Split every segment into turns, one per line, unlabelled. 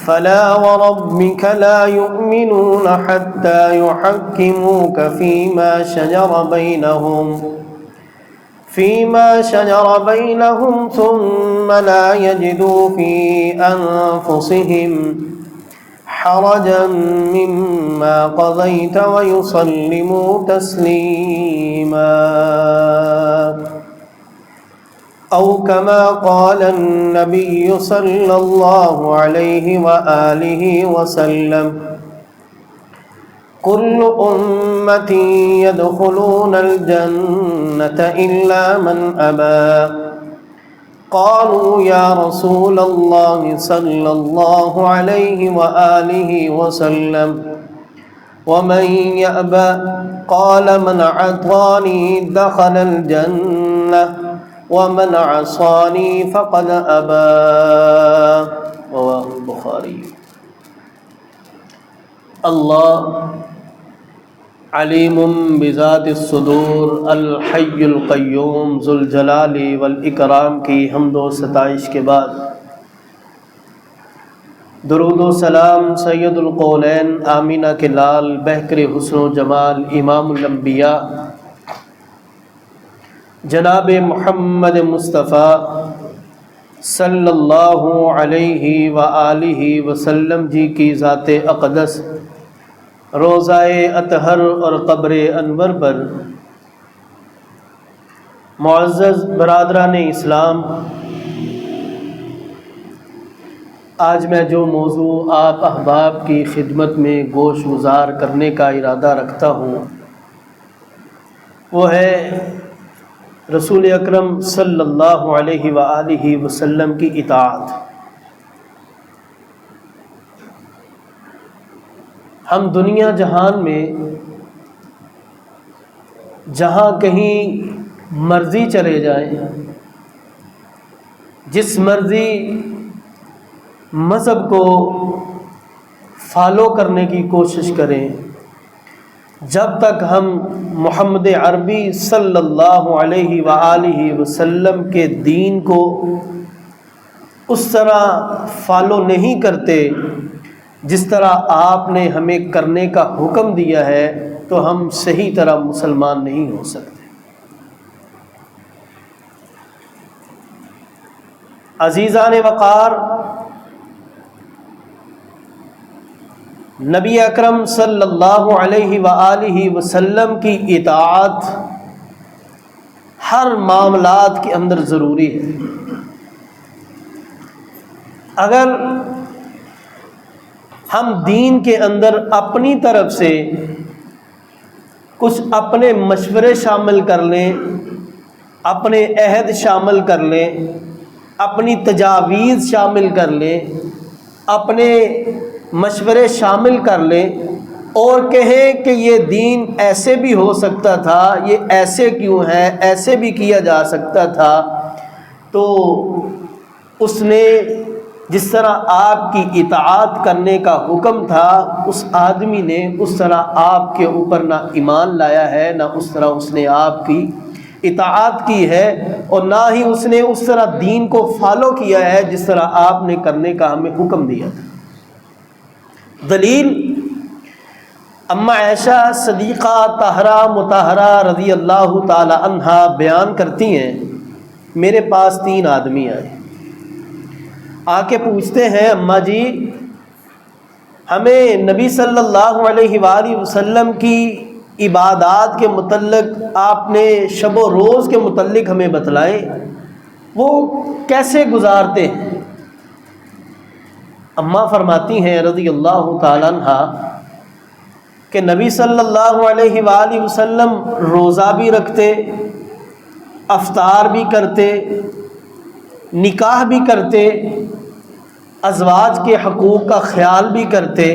فلا وربك لا يؤمنون حتى يحكموك فيما شجر بينهم ثم لا يجدوا في أنفسهم حرجا مما قضيت ويسلموا تسليما أو كما قال النبي صلى الله عليه وآله وسلم كل أمتي يدخلون الجنة إلا من أبى قالوا يا رسول الله صلى الله عليه وآله وسلم ومن يأبى قال من أطاعني دخل الجنة ومن عصاني فقد أبى رواه البخاري۔ اللہ علیم بذات الصدور الحی القیوم ذو الجلال والاکرام کی حمد و ستائش کے بعد درود و سلام سید القولین آمینہ کے لال بہکر حسن و جمال امام الانبیاء جناب محمد مصطفیٰ صلی اللہ علیہ وآلہ وسلم جی کی ذات اقدس روضہ اطہر اور قبر انور پر معزز برادران اسلام، آج میں جو موضوع آپ احباب کی خدمت میں گوش گزار کرنے کا ارادہ رکھتا ہوں وہ ہے رسول اکرم صلی اللہ علیہ وآلہ وسلم کی اطاعت۔ ہم دنیا جہان میں جہاں کہیں مرضی چلے جائیں، جس مرضی مذہب کو فالو کرنے کی کوشش کریں، جب تک ہم محمد عربی صلی اللہ علیہ وآلہ وسلم کے دین کو اس طرح فالو نہیں کرتے جس طرح آپ نے ہمیں کرنے کا حکم دیا ہے، تو ہم صحیح طرح مسلمان نہیں ہو سکتے۔ عزیزان وقار، نبی اکرم صلی اللہ علیہ وآلہ وسلم کی اطاعت ہر معاملات کے اندر ضروری ہے۔ اگر ہم دین کے اندر اپنی طرف سے کچھ اپنے مشورے شامل کر لیں، اپنے عہد شامل کر لیں، اپنی تجاویز شامل کر لیں، اپنے مشورے شامل کر لیں اور کہیں کہ یہ دین ایسے بھی ہو سکتا تھا، یہ ایسے کیوں ہے، ایسے بھی کیا جا سکتا تھا، تو اس نے جس طرح آپ کی اطاعت کرنے کا حکم تھا، اس آدمی نے اس طرح آپ کے اوپر نہ ایمان لایا ہے، نہ اس طرح اس نے آپ کی اطاعت کی ہے، اور نہ ہی اس نے اس طرح دین کو فالو کیا ہے جس طرح آپ نے کرنے کا ہمیں حکم دیا تھا۔ دلیل اما عائشہ صدیقہ طاہرہ مطہرہ رضی اللہ تعالی عنہا بیان کرتی ہیں، میرے پاس 3 آدمی آئے، آ کے پوچھتے ہیں اماں جی ہمیں نبی صلی اللہ علیہ وآلہ وسلم کی عبادات کے متعلق آپ نے شب و روز کے متعلق ہمیں بتلائیں، وہ کیسے گزارتے ہیں؟ اماں فرماتی ہیں رضی اللہ تعالیٰ عنہ کہ نبی صلی اللہ علیہ وآلہ وسلم روزہ بھی رکھتے، افطار بھی کرتے، نکاح بھی کرتے، ازواج کے حقوق کا خیال بھی کرتے،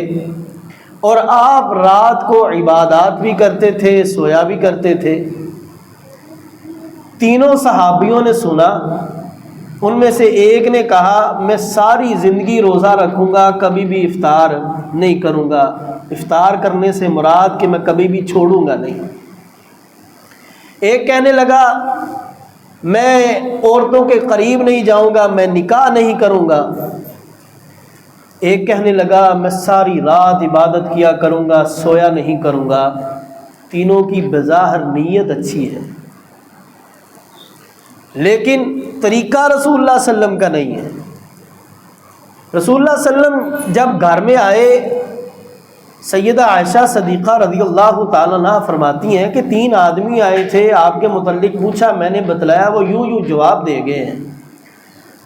اور آپ رات کو عبادات بھی کرتے تھے، سویا بھی کرتے تھے۔ تینوں صحابیوں نے سنا، ان میں سے ایک نے کہا میں ساری زندگی روزہ رکھوں گا، کبھی بھی افطار نہیں کروں گا، افطار کرنے سے مراد کہ میں کبھی بھی چھوڑوں گا نہیں۔ ایک کہنے لگا میں عورتوں کے قریب نہیں جاؤں گا، میں نکاح نہیں کروں گا۔ ایک کہنے لگا میں ساری رات عبادت کیا کروں گا، سویا نہیں کروں گا۔ تینوں کی بظاہر نیت اچھی ہے، لیکن طریقہ رسول اللہ صلی اللہ علیہ وسلم کا نہیں ہے۔ رسول اللہ صلی اللہ علیہ وسلم جب گھر میں آئے، سیدہ عائشہ صدیقہ رضی اللہ تعالیٰ عنہا فرماتی ہیں کہ 3 آدمی آئے تھے، آپ کے متعلق پوچھا، میں نے بتلایا، وہ یوں جواب دے گئے ہیں۔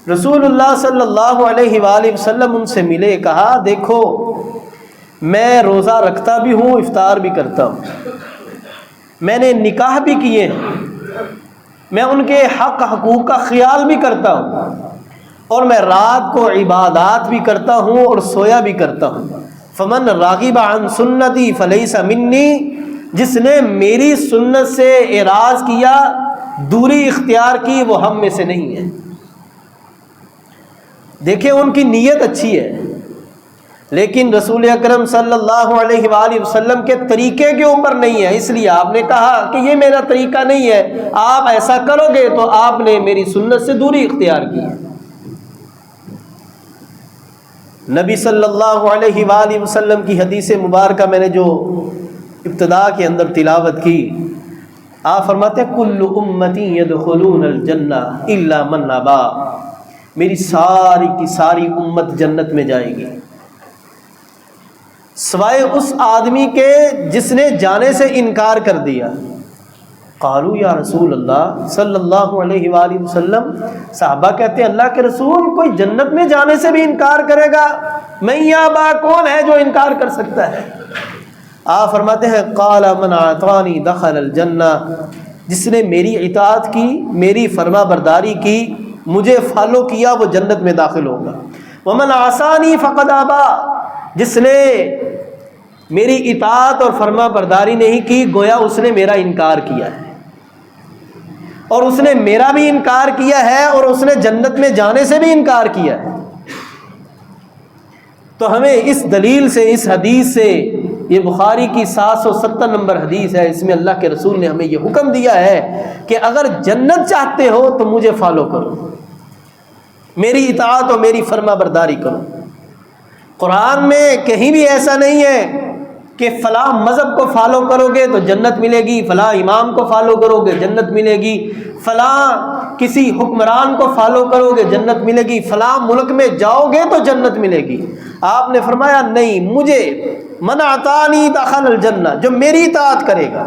رسول اللہ صلی اللہ علیہ وآلہ وسلم ان سے ملے، کہا دیکھو میں روزہ رکھتا بھی ہوں، افطار بھی کرتا ہوں، میں نے نکاح بھی کیے ہیں، میں ان کے حقوق کا خیال بھی کرتا ہوں، اور میں رات کو عبادات بھی کرتا ہوں اور سویا بھی کرتا ہوں۔ فمن راغب عن سنتی فلیس منی، جس نے میری سنت سے اعراض کیا، دوری اختیار کی، وہ ہم میں سے نہیں ہے۔ دیکھیں ان کی نیت اچھی ہے، لیکن رسول اکرم صلی اللہ علیہ وآلہ وسلم کے طریقے کے اوپر نہیں ہے، اس لیے آپ نے کہا کہ یہ میرا طریقہ نہیں ہے، آپ ایسا کرو گے تو آپ نے میری سنت سے دوری اختیار کی ہے۔ نبی صلی اللہ علیہ وآلہ وسلم کی حدیث مبارکہ میں نے جو ابتدا کے اندر تلاوت کی، آپ فرماتے ہیں کل امتی یدخلون الجنہ الا من ابا، میری ساری کی ساری امت جنت میں جائے گی سوائے اس آدمی کے جس نے جانے سے انکار کر دیا۔ قالوا یا رسول اللہ صلی اللہ علیہ وآلہ وسلم، صحابہ کہتے ہیں اللہ کے رسول، کوئی جنت میں جانے سے بھی انکار کرے گا؟ میں یا با کون ہے جو انکار کر سکتا ہے؟ آپ فرماتے ہیں قال من اطاعنی دخل الجنہ، جس نے میری اطاعت کی، میری فرما برداری کی، مجھے فالو کیا، وہ جنت میں داخل ہوگا۔ ومن عصانی فقد ابا، جس نے میری اطاعت اور فرما برداری نہیں کی، گویا اس نے میرا انکار کیا ہے، اور اس نے میرا بھی انکار کیا ہے، اور اس نے جنت میں جانے سے بھی انکار کیا ہے۔ تو ہمیں اس دلیل سے، اس حدیث سے، یہ بخاری کی 770 نمبر حدیث ہے، اس میں اللہ کے رسول نے ہمیں یہ حکم دیا ہے کہ اگر جنت چاہتے ہو تو مجھے فالو کرو، میری اطاعت اور میری فرما برداری کرو۔ قرآن میں کہیں بھی ایسا نہیں ہے کہ فلاں مذہب کو فالو کرو گے تو جنت ملے گی، فلاں امام کو فالو کرو گے جنت ملے گی، فلاں کسی حکمران کو فالو کرو گے جنت ملے گی، فلاں ملک میں جاؤ گے تو جنت ملے گی۔ آپ نے فرمایا نہیں، مجھے من اطاعنی دخل الجنہ، جو میری اطاعت کرے گا،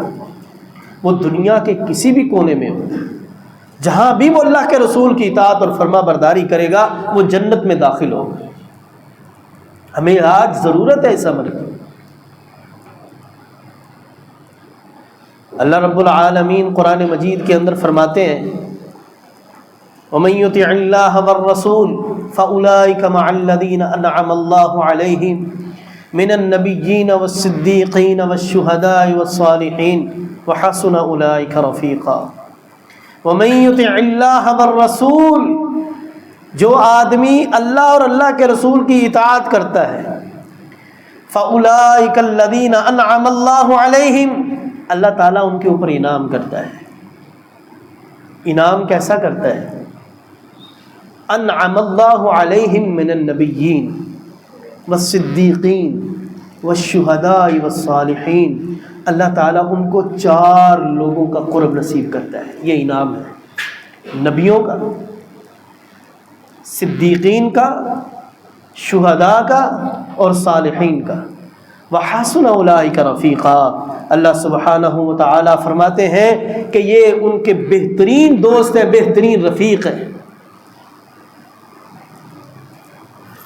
وہ دنیا کے کسی بھی کونے میں ہو، جہاں بھی وہ اللہ کے رسول کی اطاعت اور فرما برداری کرے گا، وہ جنت میں داخل ہوگا۔ ہمیں آج ضرورت ہے اس امر کی۔ اللہ رب العالمین قرآن مجید کے اندر فرماتے ہیں وَمَن يُطِعِ اللَّهَ وَالرَّسُولَ فَأُولَٰئِكَ مَعَ الَّذِينَ أَنْعَمَ اللَّهُ عَلَيْهِمْ مِنَ النَّبِيِّينَ وَالصِّدِّيقِينَ وَالشُّهَدَاءِ وَالصَّالِحِينَ وَحَسُنَ أُولَٰئِكَ رَفِيقًا۔ وَمَن يُطِعِ اللَّهَ وَالرَّسُولَ، جو آدمی اللہ اور اللہ کے رسول کی اطاعت کرتا ہے، فَأُولَٰئِكَ الَّذِينَ أَنْعَمَ اللَّهُ عَلَيْهِمْ، اللہ تعالیٰ ان کے اوپر انعام کرتا ہے۔ انعام کیسا کرتا ہے؟ انعم اللہ علیہم من النبیین والصدیقین والشہداء والصالحین، اللہ تعالیٰ ان کو 4 لوگوں کا قرب نصیب کرتا ہے۔ یہ انعام ہے، نبیوں کا، صدیقین کا، شہداء کا اور صالحین کا۔ وَحَسُنَ أُولَٰئِكَ رَفِيقًا، اللہ سبحانہ و تعالیٰ فرماتے ہیں کہ یہ ان کے بہترین دوست ہیں، بہترین رفیق ہیں۔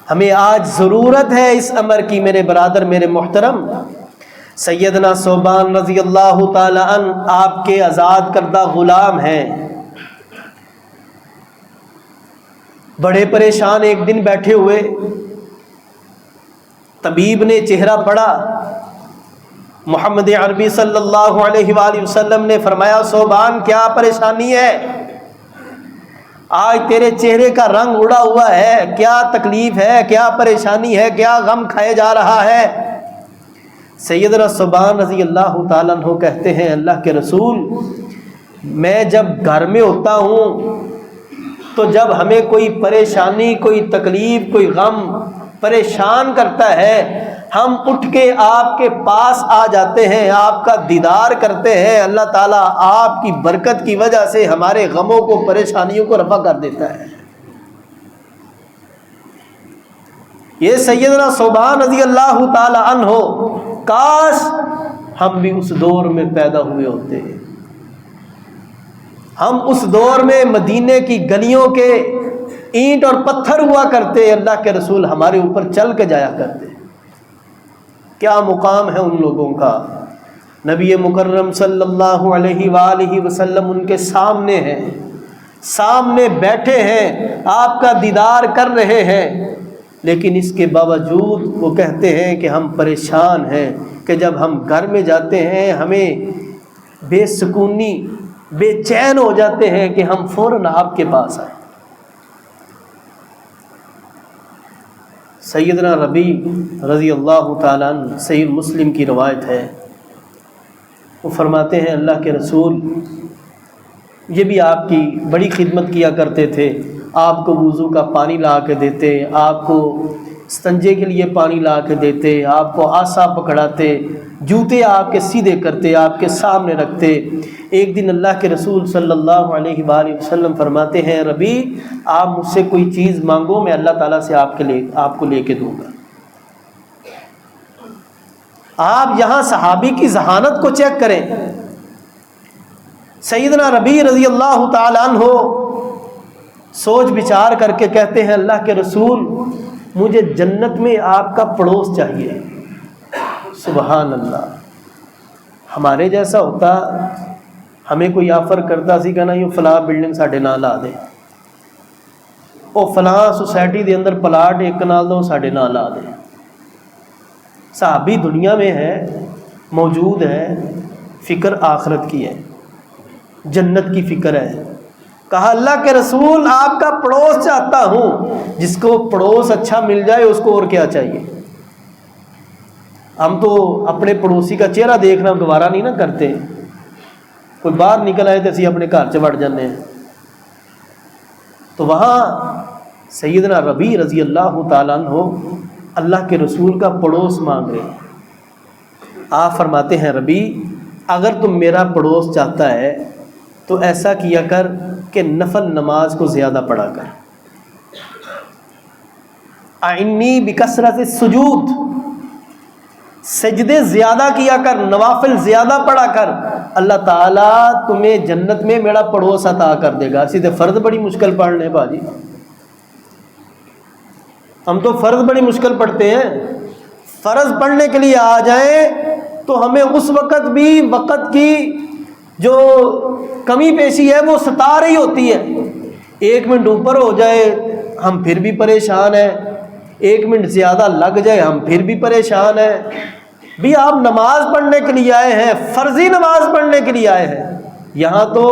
ہمیں آج ضرورت ہے اس امر کی میرے برادر، میرے محترم۔ سیدنا ثوبان رضی اللہ تعالی عنہ آپ کے آزاد کردہ غلام ہیں، بڑے پریشان ایک دن بیٹھے ہوئے، طبیب نے چہرہ پڑھا، محمد عربی صلی اللہ علیہ وآلہ وسلم نے فرمایا ثوبان کیا پریشانی ہے؟ آج تیرے چہرے کا رنگ اڑا ہوا ہے، کیا تکلیف ہے، کیا پریشانی ہے، کیا غم کھائے جا رہا ہے؟ سیدنا ثوبان رضی اللہ تعالیٰ عنہ کہتے ہیں اللہ کے رسول، میں جب گھر میں ہوتا ہوں تو جب ہمیں کوئی پریشانی، کوئی تکلیف، کوئی غم، پریشان کرتا ہے، ہم اٹھ کے آپ کے پاس آ جاتے ہیں، آپ کا دیدار کرتے ہیں، اللہ تعالیٰ آپ کی برکت کی وجہ سے ہمارے غموں کو، پریشانیوں کو رفع کر دیتا ہے۔ یہ سیدنا ثوبان رضی اللہ تعالی عنہ، کاش ہم بھی اس دور میں پیدا ہوئے ہوتے، ہم اس دور میں مدینے کی گلیوں کے اینٹ اور پتھر ہوا کرتے، اللہ کے رسول ہمارے اوپر چل کے جایا کرتے۔ کیا مقام ہے ان لوگوں کا، نبی مکرم صلی اللہ علیہ وآلہ وسلم ان کے سامنے ہیں، سامنے بیٹھے ہیں، آپ کا دیدار کر رہے ہیں، لیکن اس کے باوجود وہ کہتے ہیں کہ ہم پریشان ہیں، کہ جب ہم گھر میں جاتے ہیں ہمیں بے سکونی، بے چین ہو جاتے ہیں کہ ہم فوراً آپ کے پاس آئیں۔ سیدنا ربیع رضی اللہ تعالیٰ عنہ، صحیح مسلم کی روایت ہے، وہ فرماتے ہیں اللہ کے رسول یہ بھی آپ کی بڑی خدمت کیا کرتے تھے، آپ کو وضو کا پانی لا کے دیتے، آپ کو استنجے کے لیے پانی لا کے دیتے، آپ کو عصا پکڑاتے، جوتے آپ کے سیدھے کرتے، آپ کے سامنے رکھتے۔ ایک دن اللہ کے رسول صلی اللہ علیہ وآلہ وسلم فرماتے ہیں ربیع آپ مجھ سے کوئی چیز مانگو، میں اللہ تعالیٰ سے آپ کو لے کے دوں گا۔ آپ یہاں صحابی کی ذہانت کو چیک کریں، سیدنا ربیع رضی اللہ تعالیٰ عنہ سوچ بچار کر کے کہتے ہیں اللہ کے رسول مجھے جنت میں آپ کا پڑوس چاہیے۔ سبحان اللہ، ہمارے جیسا ہوتا ہمیں کوئی آفر کرتا سی کہنا یہ فلاں بلڈنگ ساڈے نال لا دے، او فلاں سوسائٹی دے اندر پلاٹ ایک کنال دو ساڈے نال لا دے۔ صحابی دنیا میں ہے، موجود ہے، فکر آخرت کی ہے، جنت کی فکر ہے۔ کہا اللہ کے رسول آپ کا پڑوس چاہتا ہوں، جس کو پڑوس اچھا مل جائے اس کو اور کیا چاہیے۔ ہم تو اپنے پڑوسی کا چہرہ دیکھنا دوبارہ نہیں نہ کرتے، کوئی باہر نکل آئے تو اسی اپنے گھر چ وڑ جانے ہیں۔ تو وہاں سیدنا ربیع رضی اللہ تعالیٰ عنہ اللہ کے رسول کا پڑوس مانگ رہے ہیں۔ آپ فرماتے ہیں ربیع اگر تم میرا پڑوس چاہتا ہے تو ایسا کیا کر کہ نفل نماز کو زیادہ پڑھا کر، اعنی بکثرت السجود، سجدے زیادہ کیا کر، نوافل زیادہ پڑھا کر، اللہ تعالیٰ تمہیں جنت میں میرا پڑوس عطا کر دے گا۔ سیدھے فرض بڑی مشکل پڑھ لیں باجی، ہم تو فرض بڑی مشکل پڑھتے ہیں، فرض پڑھنے کے لیے آ جائیں تو ہمیں اس وقت بھی وقت کی جو کمی پیشی ہے وہ ستا رہی ہوتی ہے۔ 1 منٹ اوپر ہو جائے ہم پھر بھی پریشان ہیں، 1 منٹ زیادہ لگ جائے ہم پھر بھی پریشان ہیں۔ بھی آپ نماز پڑھنے کے لیے آئے ہیں، فرضی نماز پڑھنے کے لیے آئے ہیں، یہاں تو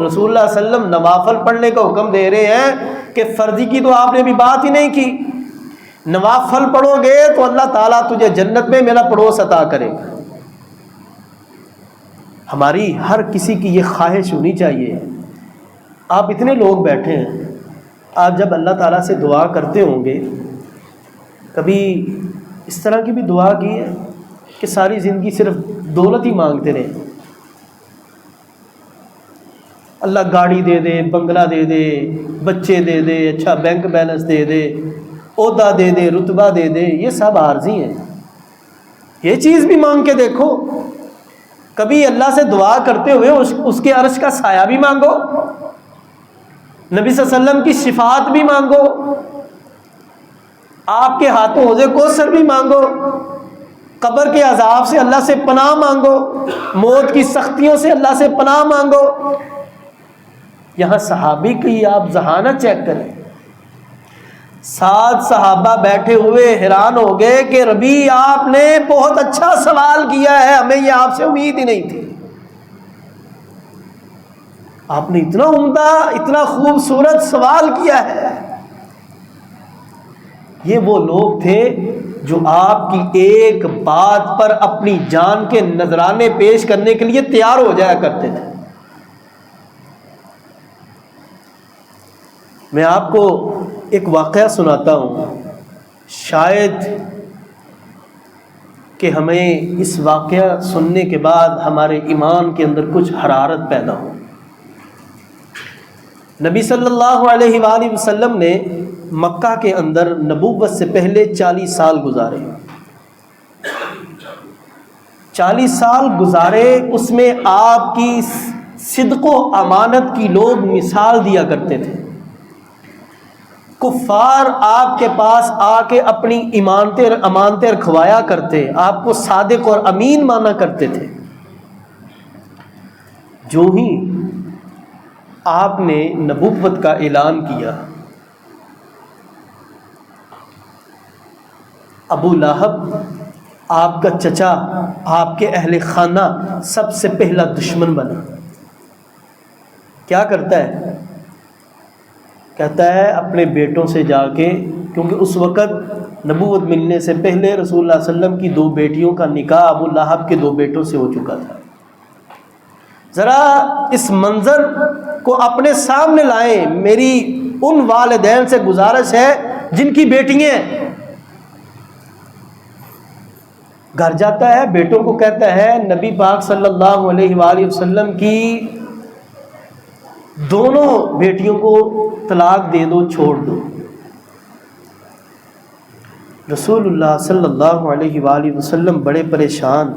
رسول اللہ صلی اللہ علیہ وسلم نوافل پڑھنے کا حکم دے رہے ہیں کہ فرضی کی تو آپ نے بھی بات ہی نہیں کی۔ نوافل پڑھو گے تو اللہ تعالیٰ تجھے جنت میں میرا پڑوس عطا کرے گا۔ ہماری ہر کسی کی یہ خواہش ہونی چاہیے۔ آپ اتنے لوگ بیٹھے ہیں، آپ جب اللہ تعالیٰ سے دعا کرتے ہوں گے، کبھی اس طرح کی بھی دعا کی ہے کہ ساری زندگی صرف دولت ہی مانگتے رہے، اللہ گاڑی دے دے، بنگلہ دے دے، بچے دے دے، اچھا بینک بیلنس دے دے، عہدہ دے دے، رتبہ دے دے، یہ سب عارضی ہیں۔ یہ چیز بھی مانگ کے دیکھو، کبھی اللہ سے دعا کرتے ہوئے اس کے عرش کا سایہ بھی مانگو، نبی صلی اللہ علیہ وسلم کی شفاعت بھی مانگو، آپ کے ہاتھوں حوض کوثر بھی مانگو، قبر کے عذاب سے اللہ سے پناہ مانگو، موت کی سختیوں سے اللہ سے پناہ مانگو۔ یہاں صحابی کی آپ ذہانت چیک کریں، 7 صحابہ بیٹھے ہوئے حیران ہو گئے کہ ربیع آپ نے بہت اچھا سوال کیا ہے، ہمیں یہ آپ سے امید ہی نہیں تھی، آپ نے اتنا عمدہ، اتنا خوبصورت سوال کیا ہے۔ یہ وہ لوگ تھے جو آپ کی ایک بات پر اپنی جان کے نذرانے پیش کرنے کے لیے تیار ہو جایا کرتے تھے۔ میں آپ کو ایک واقعہ سناتا ہوں۔ شاید کہ ہمیں اس واقعہ سننے کے بعد ہمارے ایمان کے اندر کچھ حرارت پیدا ہو۔ نبی صلی اللہ علیہ وآلہ وسلم نے مکہ کے اندر نبوت سے پہلے 40 سال گزارے۔ 40 سال گزارے، اس میں آپ کی صدق و امانت کی لوگ مثال دیا کرتے تھے۔ کفار آپ کے پاس آ کے اپنی امانتیں رکھوایا کرتے، آپ کو صادق اور امین مانا کرتے تھے۔ جو ہی آپ نے نبوت کا اعلان کیا، ابو لہب آپ کا چچا، آپ کے اہل خانہ سب سے پہلا دشمن بنا۔ کیا کرتا ہے؟ کہتا ہے اپنے بیٹوں سے جا کے، کیونکہ اس وقت نبوت ملنے سے پہلے رسول اللہ صلی اللہ علیہ وسلم کی 2 بیٹیوں کا نکاح ابو لہب کے 2 بیٹوں سے ہو چکا تھا۔ ذرا اس منظر کو اپنے سامنے لائیں، میری ان والدین سے گزارش ہے جن کی بیٹیاں ہیں۔ گھر جاتا ہے، بیٹوں کو کہتا ہے نبی پاک صلی اللہ علیہ وآلہ وسلم کی دونوں بیٹیوں کو طلاق دے دو، چھوڑ دو۔ رسول اللہ صلی اللہ علیہ وآلہ وسلم بڑے پریشان۔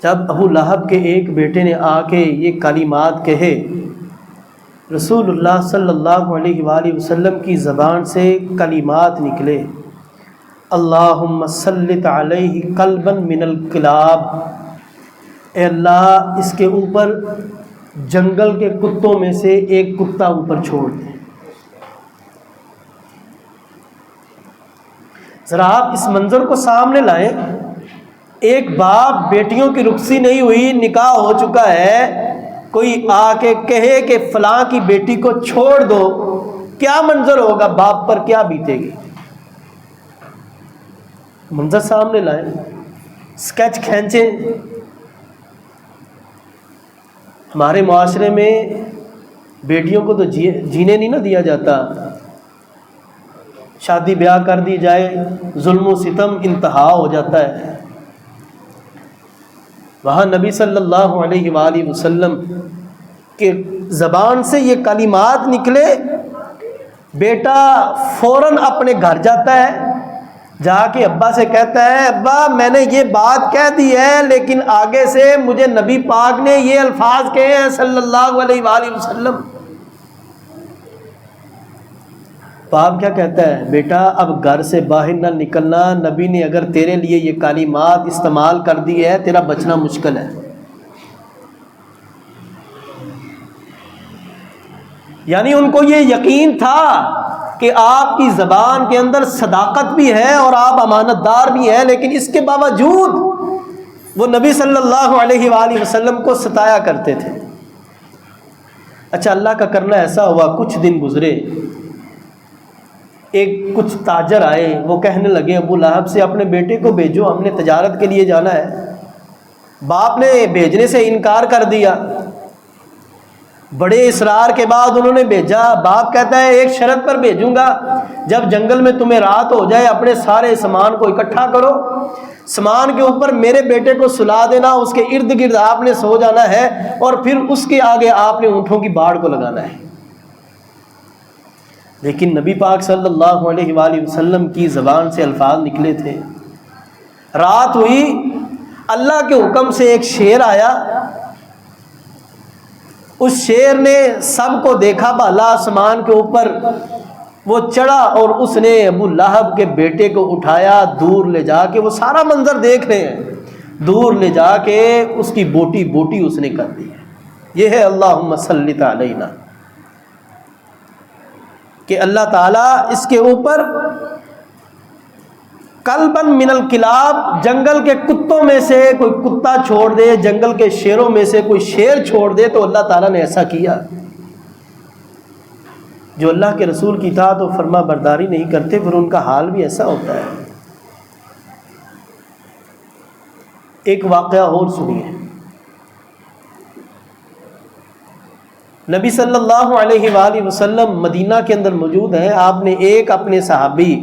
جب ابو لہب کے ایک بیٹے نے آ کے یہ کلمات کہے، رسول اللہ صلی اللہ علیہ وآلہ وسلم کی زبان سے کلمات نکلے، اللہم سلط علیہ قلبا من الکلاب، اے اللہ اس کے اوپر جنگل کے کتوں میں سے ایک کتا اوپر چھوڑ دیں۔ ذرا آپ اس منظر کو سامنے لائیں، ایک باپ بیٹیوں کی رخصتی نہیں ہوئی، نکاح ہو چکا ہے، کوئی آ کے کہے کہ فلاں کی بیٹی کو چھوڑ دو، کیا منظر ہوگا؟ باپ پر کیا بیتے گی؟ منظر سامنے لائیں، اسکیچ کھینچیں۔ ہمارے معاشرے میں بیٹیوں کو تو جینے نہیں نہ دیا جاتا، شادی بیاہ کر دی جائے ظلم و ستم انتہا ہو جاتا ہے۔ وہاں نبی صلی اللہ علیہ وآلہ وسلم کے زبان سے یہ کلمات نکلے، بیٹا فوراً اپنے گھر جاتا ہے، جا کے ابا سے کہتا ہے ابا میں نے یہ بات کہہ دی ہے، لیکن آگے سے مجھے نبی پاک نے یہ الفاظ کہے ہیں صلی اللہ علیہ وآلہ وسلم۔ باپ کیا کہتا ہے؟ بیٹا اب گھر سے باہر نہ نکلنا، نبی نے اگر تیرے لیے یہ کلمات استعمال کر دی ہے، تیرا بچنا مشکل ہے۔ یعنی ان کو یہ یقین تھا کہ آپ کی زبان کے اندر صداقت بھی ہے اور آپ امانت دار بھی ہیں، لیکن اس کے باوجود وہ نبی صلی اللہ علیہ وآلہ وسلم کو ستایا کرتے تھے۔ اچھا، اللہ کا کرنا ایسا ہوا، کچھ دن گزرے، کچھ تاجر آئے، وہ کہنے لگے ابو لہب سے اپنے بیٹے کو بھیجو، ہم نے تجارت کے لیے جانا ہے۔ باپ نے بھیجنے سے انکار کر دیا، بڑے اصرار کے بعد انہوں نے بھیجا۔ باپ کہتا ہے ایک شرط پر بھیجوں گا، جب جنگل میں تمہیں رات ہو جائے اپنے سارے سامان کو اکٹھا کرو، سامان کے اوپر میرے بیٹے کو سلا دینا، اس کے ارد گرد آپ نے سو جانا ہے، اور پھر اس کے آگے آپ نے اونٹوں کی باڑ کو لگانا ہے۔ لیکن نبی پاک صلی اللہ علیہ وآلہ وسلم کی زبان سے الفاظ نکلے تھے۔ رات ہوئی، اللہ کے حکم سے ایک شیر آیا، اس شیر نے سب کو دیکھا بھالا، آسمان کے اوپر وہ چڑھا اور اس نے ابو لہب کے بیٹے کو اٹھایا، دور لے جا کے، وہ سارا منظر دیکھ رہے ہیں، دور لے جا کے اس کی بوٹی بوٹی اس نے کر دی۔ یہ ہے اللہم سلط علینا، کہ اللہ تعالیٰ اس کے اوپر قلباً من الکلاب، جنگل کے کتوں میں سے کوئی کتا چھوڑ دے، جنگل کے شیروں میں سے کوئی شیر چھوڑ دے، تو اللہ تعالیٰ نے ایسا کیا۔ جو اللہ کے رسول کی اطاعت و فرما برداری نہیں کرتے، پھر ان کا حال بھی ایسا ہوتا ہے۔ ایک واقعہ اور سنیے۔ نبی صلی اللہ علیہ وآلہ وسلم مدینہ کے اندر موجود ہیں. آپ نے ایک اپنے صحابی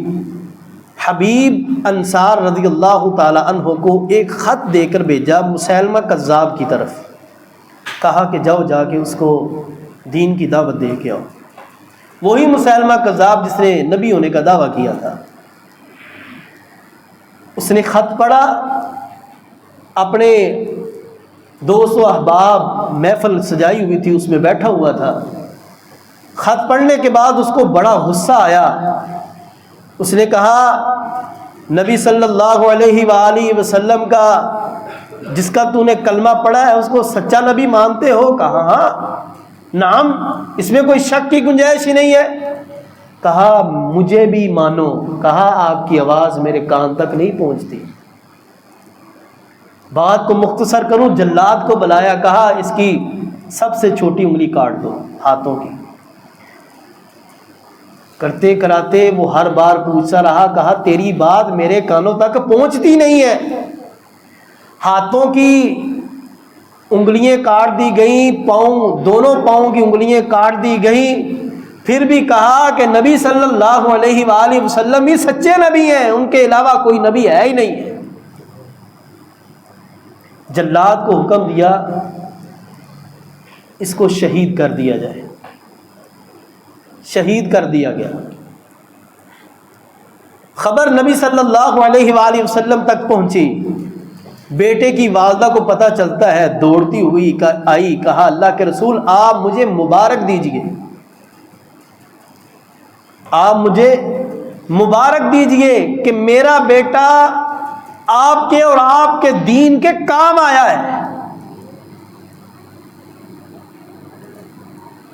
حبیب انصار رضی اللہ تعالی عنہ کو ایک خط دے کر بھیجا مسیلمہ کذاب کی طرف. کہا کہ جاؤ جا کے اس کو دین کی دعوت دے کے آؤ. وہی مسیلمہ کذاب جس نے نبی ہونے کا دعویٰ کیا تھا. اس نے خط پڑھا، اپنے دوست و احباب محفل سجائی ہوئی تھی اس میں بیٹھا ہوا تھا. خط پڑھنے کے بعد اس کو بڑا غصہ آیا. اس نے کہا نبی صلی اللہ علیہ وآلہ وسلم کا جس کا تو نے کلمہ پڑھا ہے اس کو سچا نبی مانتے ہو؟ کہا ہاں نعم، اس میں کوئی شک کی گنجائش ہی نہیں ہے. کہا مجھے بھی مانو. کہا آپ کی آواز میرے کان تک نہیں پہنچتی. بات کو مختصر کروں، جلاد کو بلایا، کہا اس کی سب سے چھوٹی انگلی کاٹ دو ہاتھوں کی. کرتے کراتے وہ ہر بار پوچھتا رہا. کہا تیری بات میرے کانوں تک پہنچتی نہیں ہے. ہاتھوں کی انگلیاں کاٹ دی گئیں، دونوں پاؤں کی انگلیاں کاٹ دی گئیں. پھر بھی کہا کہ نبی صلی اللہ علیہ وآلہ وسلم ہی سچے نبی ہیں، ان کے علاوہ کوئی نبی ہے ہی نہیں ہے. جلاد کو حکم دیا اس کو شہید کر دیا جائے. شہید کر دیا گیا. خبر نبی صلی اللہ علیہ وآلہ وسلم تک پہنچی. بیٹے کی والدہ کو پتہ چلتا ہے، دوڑتی ہوئی آئی. کہا اللہ کے رسول آپ مجھے مبارک دیجئے، آپ مجھے مبارک دیجئے کہ میرا بیٹا آپ کے اور آپ کے دین کے کام آیا ہے.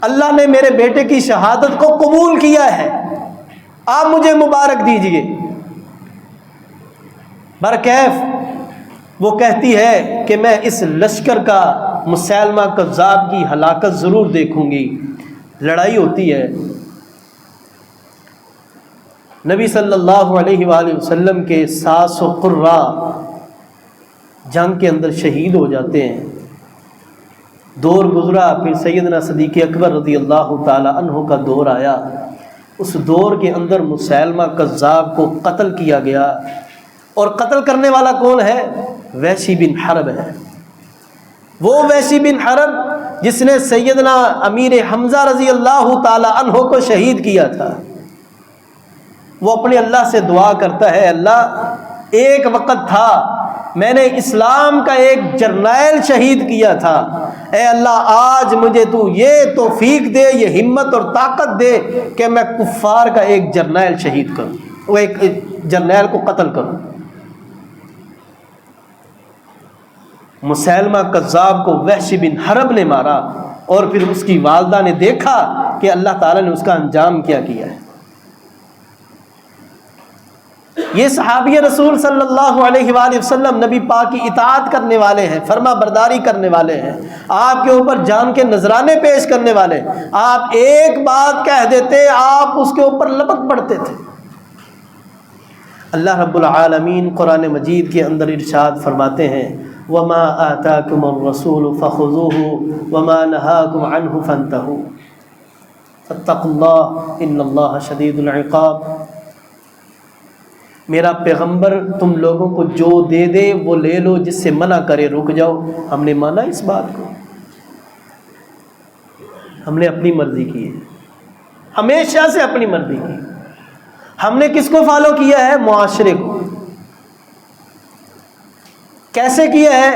اللہ نے میرے بیٹے کی شہادت کو قبول کیا ہے، آپ مجھے مبارک دیجئے. برکیف وہ کہتی ہے کہ میں اس لشکر کا مسیلمہ کذاب کی ہلاکت ضرور دیکھوں گی. لڑائی ہوتی ہے، نبی صلی اللہ علیہ وآلہ وسلم کے 700 قرہ جنگ کے اندر شہید ہو جاتے ہیں. دور گزرا، پھر سیدنا صدیق اکبر رضی اللہ تعالی عنہ کا دور آیا. اس دور کے اندر مسیلمہ کذاب کو قتل کیا گیا. اور قتل کرنے والا کون ہے؟ وحشی بن حرب ہے. وہ وحشی بن حرب جس نے سیدنا امیر حمزہ رضی اللہ تعالی عنہ کو شہید کیا تھا. وہ اپنے اللہ سے دعا کرتا ہے، اللہ ایک وقت تھا میں نے اسلام کا ایک جرنیل شہید کیا تھا، اے اللہ آج مجھے تو یہ توفیق دے، یہ ہمت اور طاقت دے کہ میں کفار کا ایک جرنیل شہید کروں، وہ ایک جرنیل کو قتل کروں. مسیلمہ کذاب کو وحشی بن حرب نے مارا اور پھر اس کی والدہ نے دیکھا کہ اللہ تعالیٰ نے اس کا انجام کیا کیا ہے. یہ صحابی رسول صلی اللہ علیہ وآلہ وسلم نبی پاک کی اطاعت کرنے والے ہیں، فرما برداری کرنے والے ہیں، آپ کے اوپر جان کے نذرانے پیش کرنے والے. آپ ایک بات کہہ دیتے آپ اس کے اوپر لپک پڑتے تھے. اللہ رب العالمین قرآن مجید کے اندر ارشاد فرماتے ہیں وَمَا آتَاكُمُ الرَّسُولُ فَخُذُوهُ وَمَا نَهَاكُمْ عَنْهُ فَانْتَهُوا فَاتَّقُوا اللَّهَ إِنَّ اللَّهَ شَدِيدُ الْعِقَابِ. میرا پیغمبر تم لوگوں کو جو دے دے وہ لے لو، جس سے منع کرے رک جاؤ. ہم نے مانا اس بات کو، ہم نے اپنی مرضی کی ہے، ہمیشہ سے اپنی مرضی کی. ہم نے کس کو فالو کیا ہے؟ معاشرے کو. کیسے کیا ہے؟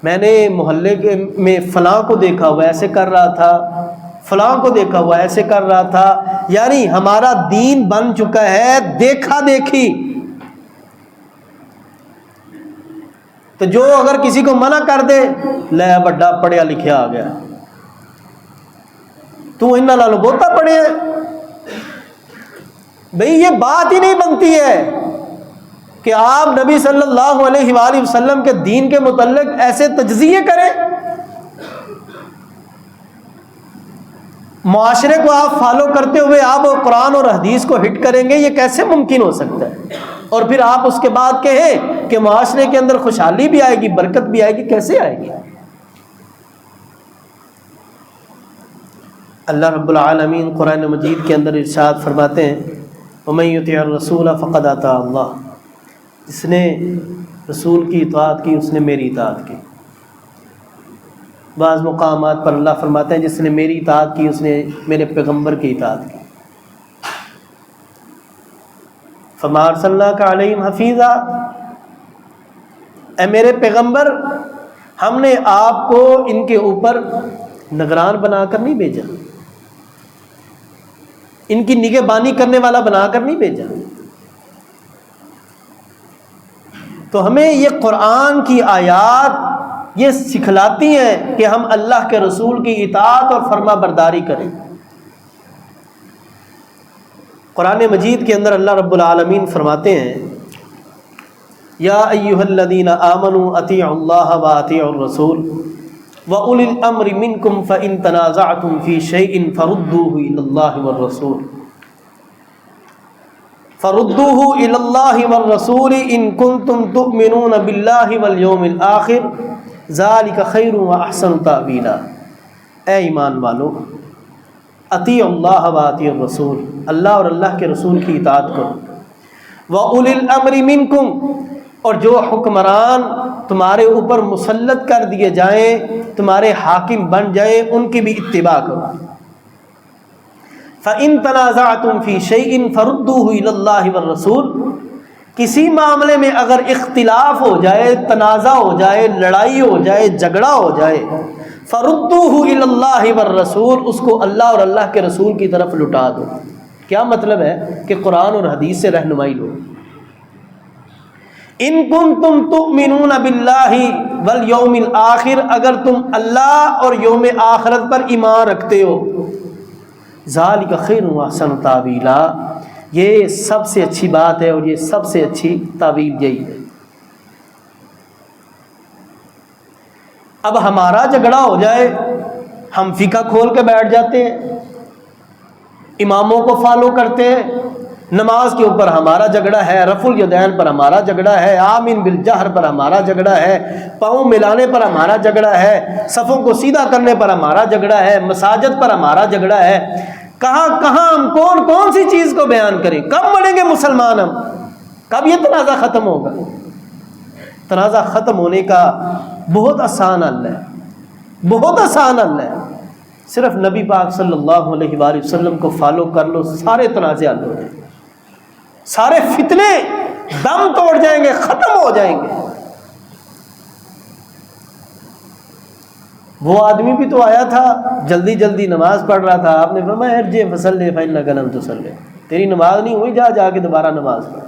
میں نے محلے میں فلاں کو دیکھا ہوا ایسے کر رہا تھا، فلاں کو دیکھا ہوا ایسے کر رہا تھا. یعنی ہمارا دین بن چکا ہے دیکھا دیکھی. تو جو اگر کسی کو منع کر دے، لے بڑا پڑھیا لکھیا آ گیا، تو انہاں نالوں بہتا پڑھے ہیں. بھئی یہ بات ہی نہیں بنتی ہے کہ آپ نبی صلی اللہ علیہ وآلہ وسلم کے دین کے متعلق ایسے تجزیے کریں. معاشرے کو آپ فالو کرتے ہوئے آپ قرآن اور حدیث کو ہٹ کریں گے، یہ کیسے ممکن ہو سکتا ہے؟ اور پھر آپ اس کے بعد کہیں کہ معاشرے کے اندر خوشحالی بھی آئے گی، برکت بھی آئے گی. کیسے آئے گی؟ اللہ رب العالمین قرآن مجید کے اندر ارشاد فرماتے ہیں وَمَن يُطِعِ الرَّسُولَ فَقَدْ أَطَاعَ اللَّهَ، جس نے رسول کی اطاعت کی اس نے میری اطاعت کی۔ بعض مقامات پر اللہ فرماتے ہیں جس نے میری اطاعت کی اس نے میرے پیغمبر کی اطاعت کی۔ فَمَا أَرْسَلْنَاكَ عَلَيْهِمْ حَفِيظًا، اے میرے پیغمبر ہم نے آپ کو ان کے اوپر نگران بنا کر نہیں بھیجا، ان کی نگہبانی کرنے والا بنا کر نہیں بھیجا۔ تو ہمیں یہ قرآن کی آیات یہ سکھلاتی ہیں کہ ہم اللہ کے رسول کی اطاعت اور فرما برداری کریں۔ قرآن مجید کے اندر اللہ رب العالمین فرماتے ہیں یا ایھا الذین آمنوا اطیعوا اللہ واطیعوا الرسول وَأُولِي الْأَمْرِ مِنْكُمْ فَإِن تَنَازَعْتُمْ فِي شَيْءٍ فَرُدُّوهُ إِلَى اللَّهِ وَالرَّسُولِ إِن كُنتُمْ تُؤْمِنُونَ بِاللَّهِ وَالْيَوْمِ الْآخِرِ ذَلِكَ خَيْرٌ وَأَحْسَنُ تَأْوِيلًا۔ اے ایمان والو، اطیعوا اللہ واطیعوا الرسول، اللہ اور اللہ کے رسول کی اطاعت کرو۔ وَأُولِي الْأَمْرِ مِنْكُمْ، اور جو حکمران تمہارے اوپر مسلط کر دیے جائیں، تمہارے حاکم بن جائیں، ان کی بھی اتباع کرو۔ فَإِن تَنَازَعْتُمْ فِي شَيْءٍ فَرُدُّوهُ إِلَى اللَّهِ وَالرَّسُولِ، کسی معاملے میں اگر اختلاف ہو جائے، تنازع ہو جائے، لڑائی ہو جائے، جھگڑا ہو جائے، فَرُدُّوهُ إِلَى اللَّهِ وَالرَّسُولِ، اس کو اللہ اور اللہ کے رسول کی طرف لٹا دو۔ کیا مطلب ہے کہ قرآن اور حدیث سے رہنمائی لو۔ ان کنتم تؤمنون باللہ والیوم الآخر، اگر تم اللہ اور یوم آخرت پر ایمان رکھتے ہو، ذالک خیر و احسن تاویلا، یہ سب سے اچھی بات ہے اور یہ سب سے اچھی تعویل یہی ہے۔ اب ہمارا جھگڑا ہو جائے، ہم فقہ کھول کے بیٹھ جاتے ہیں، اماموں کو فالو کرتے ہیں، نماز کے اوپر ہمارا جھگڑا ہے، رفع الیدین پر ہمارا جھگڑا ہے، آمین بالجہر پر ہمارا جھگڑا ہے، پاؤں ملانے پر ہمارا جھگڑا ہے، صفوں کو سیدھا کرنے پر ہمارا جھگڑا ہے، مساجد پر ہمارا جھگڑا ہے۔ کہاں ہم کون کون سی چیز کو بیان کریں؟ کب بنیں گے مسلمان ہم؟ کب یہ تنازع ختم ہوگا؟ تنازع ختم ہونے کا بہت آسان حل ہے، بہت آسان حل ہے، صرف نبی پاک صلی اللہ علیہ وآلہ وسلم کو فالو کر لو، سارے تنازع حل ہو جائیں گے، سارے فتنے دم توڑ جائیں گے، ختم ہو جائیں گے۔ وہ آدمی بھی تو آیا تھا، جلدی جلدی نماز پڑھ رہا تھا، آپ نے فرمایا ارجع فصلی فإنک لم تصلی، تیری نماز نہیں ہوئی، جا کے دوبارہ نماز پڑھ۔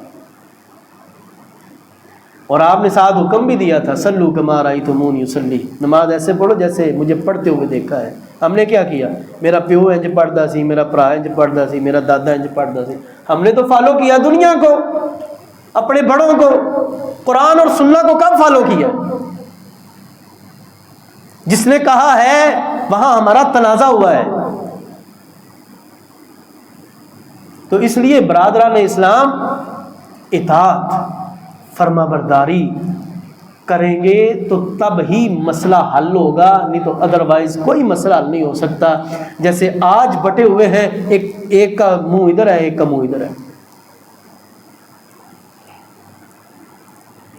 اور آپ نے ساتھ حکم بھی دیا تھا صلوا کما رأیتمونی اصلی، نماز ایسے پڑھو جیسے مجھے پڑھتے ہوئے دیکھا ہے۔ ہم نے کیا کیا؟ میرا پیو انج پڑھدا سی، میرا برا انج پڑھدا سی، میرا دادا انج پڑھدا سی، ہم نے تو فالو کیا دنیا کو، اپنے بڑوں کو۔ قرآن اور سنت کو کب فالو کیا؟ جس نے کہا ہے وہاں ہمارا تنازع ہوا ہے۔ تو اس لیے برادران اسلام اطاعت، فرما برداری کریں گے تو تب ہی مسئلہ حل ہوگا، نہیں تو ادروائز کوئی مسئلہ حل نہیں ہو سکتا۔ جیسے آج بٹے ہوئے ہیں، ایک کا منہ ادھر ہے، ایک کا منہ ادھر ہے۔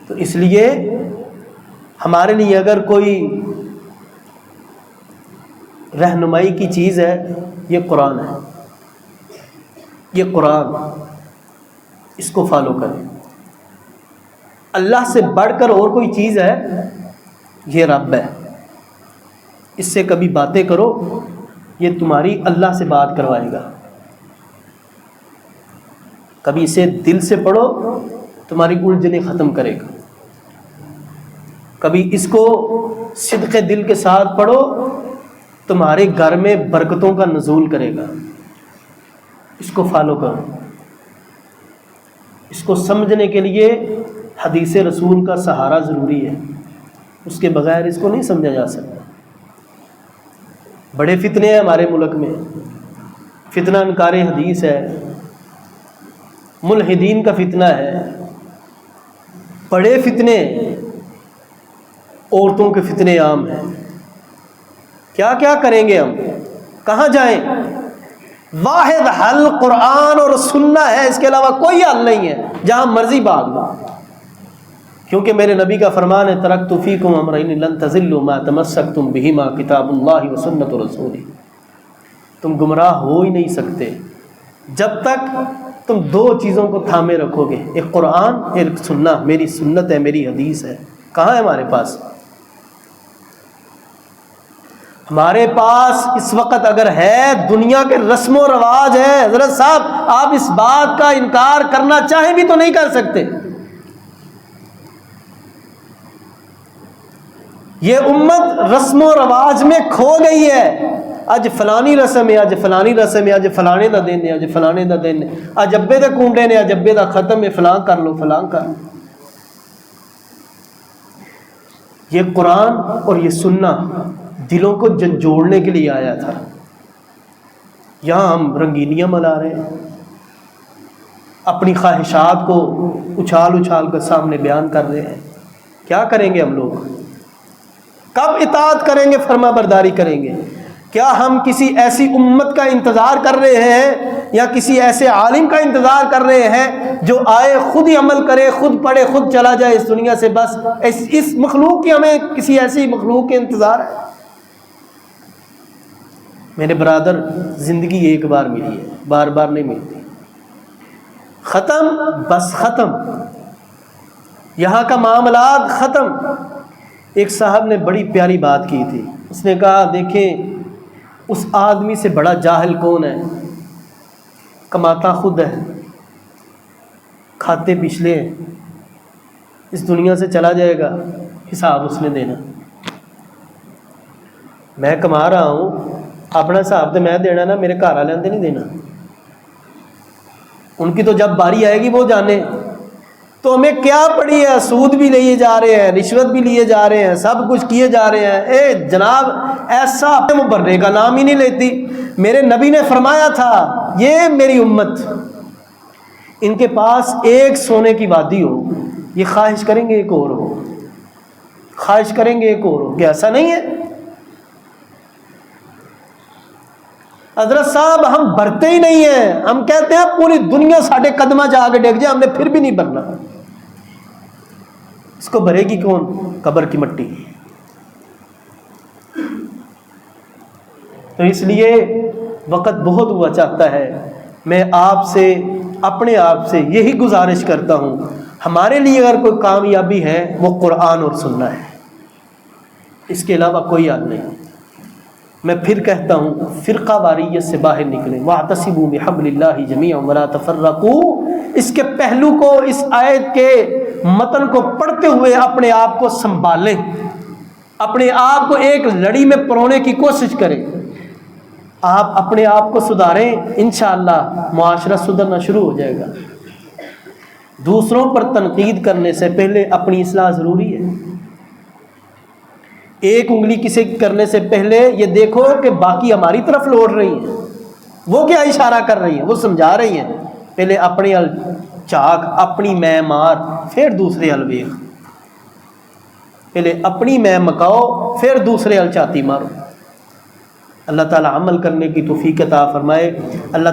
تو اس لیے ہمارے لیے اگر کوئی رہنمائی کی چیز ہے یہ قرآن ہے، یہ قرآن، اس کو فالو کریں۔ اللہ سے بڑھ کر اور کوئی چیز ہے یہ رب ہے، اس سے کبھی باتیں کرو، یہ تمہاری اللہ سے بات کروائے گا۔ کبھی اسے دل سے پڑھو، تمہاری الجھنیں ختم کرے گا۔ کبھی اس کو صدق دل کے ساتھ پڑھو، تمہارے گھر میں برکتوں کا نزول کرے گا۔ اس کو فالو کرو۔ اس کو سمجھنے کے لیے حدیث رسول کا سہارا ضروری ہے، اس کے بغیر اس کو نہیں سمجھا جا سکتا۔ بڑے فتنے ہیں ہمارے ملک میں، فتنہ انکار حدیث ہے، ملحدین کا فتنہ ہے، بڑے فتنے، عورتوں کے فتنے عام ہیں۔ کیا کیا کریں گے ہم؟ کہاں جائیں؟ واحد حل قرآن اور سننا ہے، اس کے علاوہ کوئی حل نہیں ہے، جہاں مرضی بھاگ لو، کیونکہ میرے نبی کا فرمان ہے ترکت فیکم امرین لن تضلوا ما تمسکتم بہما کتاب اللہ و سنت رسولہ، تم گمراہ ہو ہی نہیں سکتے جب تک تم دو چیزوں کو تھامے رکھو گے، ایک قرآن ایک سننا، میری سنت ہے، میری حدیث ہے۔ کہاں ہے ہمارے پاس؟ ہمارے پاس اس وقت اگر ہے دنیا کے رسم و رواج ہے، حضرت صاحب آپ اس بات کا انکار کرنا چاہیں بھی تو نہیں کر سکتے۔ یہ امت رسم و رواج میں کھو گئی ہے، اج فلانی رسم ہے، اج فلانی رسم ہے، اج فلانے دا دن ہے، اج فلانے دا دن ہے، اج ابے دے کنڈے نے، اج ابے دا ختم ہے، فلاں کر لو فلاں کر لو۔ یہ قرآن اور یہ سننا دلوں کو جھنجھوڑنے کے لیے آیا تھا، یہاں ہم رنگینیاں منا رہے ہیں، اپنی خواہشات کو اچھال اچھال کر سامنے بیان کر رہے ہیں۔ کیا کریں گے ہم لوگ؟ کب اطاعت کریں گے، فرما برداری کریں گے؟ کیا ہم کسی ایسی امت کا انتظار کر رہے ہیں یا کسی ایسے عالم کا انتظار کر رہے ہیں جو آئے خود ہی عمل کرے، خود پڑھے، خود چلا جائے اس دنیا سے؟ بس اس مخلوق کی ہمیں کسی ایسی مخلوق کے انتظار ہے؟ میرے برادر، زندگی ایک بار ملی ہے، بار بار نہیں ملتی۔ ختم، بس ختم، یہاں کا معاملات ختم۔ ایک صاحب نے بڑی پیاری بات کی تھی، اس نے کہا دیکھیں اس آدمی سے بڑا جاہل کون ہے؟ کماتا خود ہے، کھاتے پچھلے ہیں، اس دنیا سے چلا جائے گا، حساب اس نے دینا۔ میں کما رہا ہوں، اپنا حساب تو میں دینا نا، میرے گھر والوں نے نہیں دینا، ان کی تو جب باری آئے گی وہ جانے۔ تو ہمیں کیا پڑی ہے؟ سود بھی لیے جا رہے ہیں، رشوت بھی لیے جا رہے ہیں، سب کچھ کیے جا رہے ہیں۔ اے جناب، ایسا بھرنے کا نام ہی نہیں لیتی۔ میرے نبی نے فرمایا تھا یہ میری امت، ان کے پاس ایک سونے کی وادی ہو، یہ خواہش کریں گے ایک اور ہو، خواہش کریں گے ایک اور ہو، کہ ایسا نہیں ہے؟ حضرت صاحب ہم بھرتے ہی نہیں ہیں، ہم کہتے ہیں پوری دنیا ساڑھے قدمہ جا کے ڈگ جائے، ہم نے پھر بھی نہیں بھرنا۔ اس کو بھرے گی کون؟ قبر کی مٹی۔ تو اس لیے وقت بہت ہوا چاہتا ہے، میں آپ سے، اپنے آپ سے یہی گزارش کرتا ہوں، ہمارے لیے اگر کوئی کامیابی ہے وہ قرآن اور سننا ہے، اس کے علاوہ کوئی حل نہیں۔ میں پھر کہتا ہوں، فرقہ واریت سے باہر نکلیں، وَاعْتَصِمُوا بِحَبْلِ اللَّهِ جَمِيعًا وَلَا تَفَرَّقُوا۔ اس کے پہلو کو، اس آیت کے متن کو پڑھتے ہوئے اپنے آپ کو سنبھالیں، اپنے آپ کو ایک لڑی میں پرونے کی کوشش کریں۔ آپ اپنے آپ کو سدھاریں، انشاءاللہ معاشرہ سدھرنا شروع ہو جائے گا۔ دوسروں پر تنقید کرنے سے پہلے اپنی اصلاح ضروری ہے۔ ایک انگلی کسی کرنے سے پہلے یہ دیکھو کہ باقی ہماری طرف لوٹ رہی ہیں، وہ کیا اشارہ کر رہی ہیں، وہ سمجھا رہی ہیں۔ پہلے اپنے ال چاک، اپنی میں مار، پھر دوسرے ال ویخ۔ پہلے اپنی میں مکاؤ، پھر دوسرے ال چاتی مارو۔ اللہ تعالی عمل کرنے کی توفیق عطا فرمائے۔ اللہ